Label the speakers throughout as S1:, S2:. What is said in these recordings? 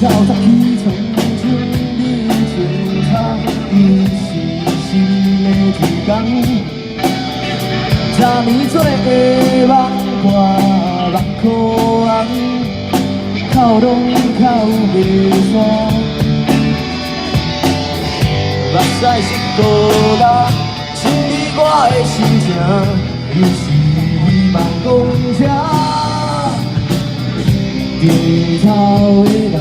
S1: 草早起床，像你穿插，伊是新的天工。昨暝做的梦，看目眶红，哭拢哭袂煞。目屎湿孤单，深知我的心情，又是伊梦讲这低头的人。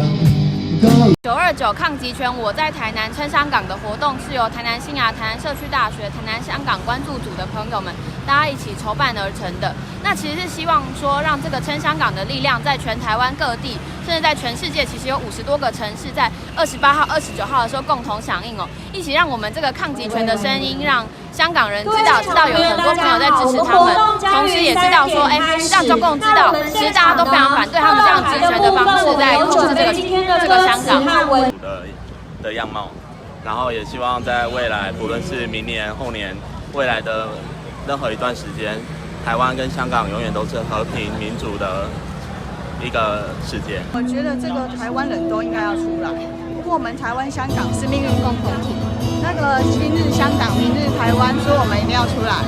S2: 929抗极权，我在台南撑香港的活动是由台南新雅、台南社区大学、台南香港关注组的朋友们大家一起筹办而成的。那其实是希望说，让这个撑香港的力量在全台湾各地，甚至在全世界，其实有50多个城市在28号、29号的时候共同响应哦，一起让我们这个抗极权的声音，让香港人知道有很多朋友在支持他们，同时也知道说，让中共知道，其实大家都非常反对他们这样集权的方式在控制这个香港
S3: 的样貌，然后也希望在未来，不论是明年、后年，未来的任何一段时间，台湾跟香港永远都是和平民主的一个世界。
S4: 我觉得这个台湾人都应该要出来，不过我们台湾、香港是命运共同体。那个今日香港，明日台湾，所以我们一定要出来。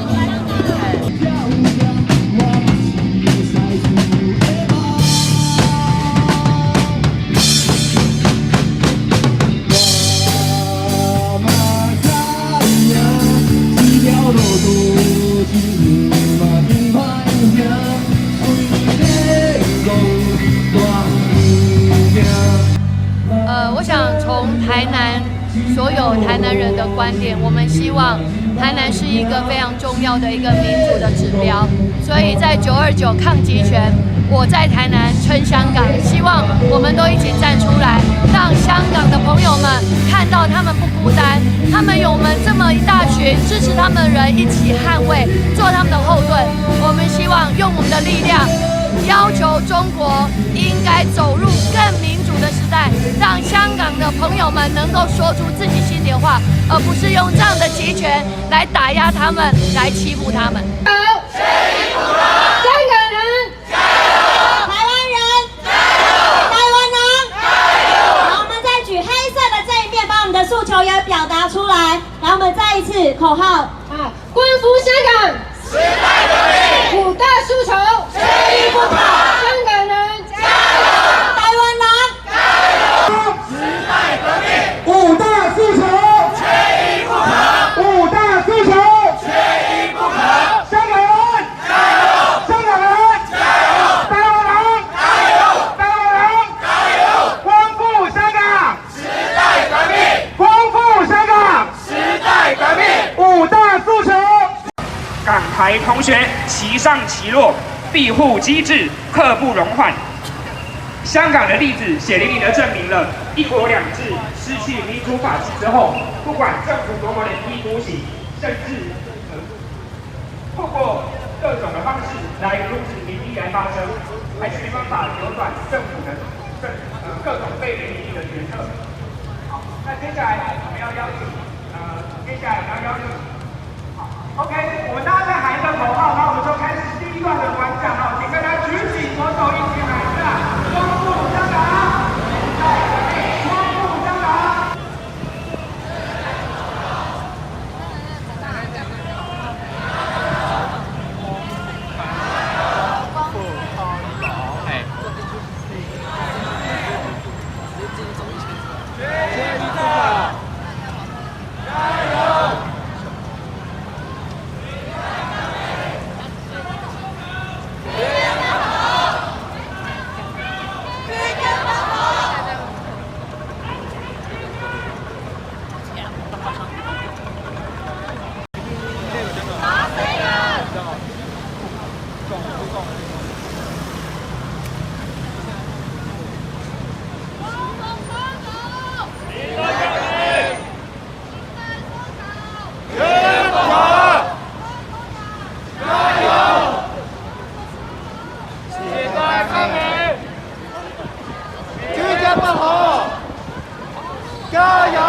S2: 我想从台南所有台南人的观点，我们希望台南是一个非常重要的一个民主的指标，所以在929抗极权，我在台南撑香港，希望我们都一起站出来，让香港的朋友们看到他们不孤单，他们有我们这么一大群支持他们的人一起捍卫，做他们的后盾。我们希望用我们的力量，要求中国应该走入更民主的时代，让香港的朋友们能够说出自己心里的话，而不是用这样的集权来打压他们，来欺负他们。
S5: 好，香港人加油，台湾人加油，台湾人加油。然后我们再举黑色的这一面，把我们的诉求也表达出来。然后我们再一次口号啊，光复香港，时代革命，5大诉求，缺一不可。香港人加油，台湾人加油，时代革命
S1: 5大诉求，
S5: 缺一不可
S1: 5大诉求，
S5: 缺一不可。
S1: 香港人
S5: 加油，
S1: 香港人
S5: 加油，
S1: 台湾人
S5: 加油，
S1: 台湾人
S5: 加油，
S1: 光复香港，
S5: 时代革命，
S1: 光复香港
S5: 时代革命。
S1: 5大诉求。
S6: 港台同学其上其落，庇护机制刻不容缓。香港的例子血淋淋地证明了“一国两制”失去民主法治之后，不管政府多么的一意孤行，甚至透过各种的方式来阻止民意来发生，还是没办法扭转政府的各种背离民意的决策。好，那接下来我们要邀请OK， 我们大家在喊一个口号，然后我们就开始第一段的演讲了，请大家举起左手一起喊一下“光复香港”，光复香港。
S1: 加油！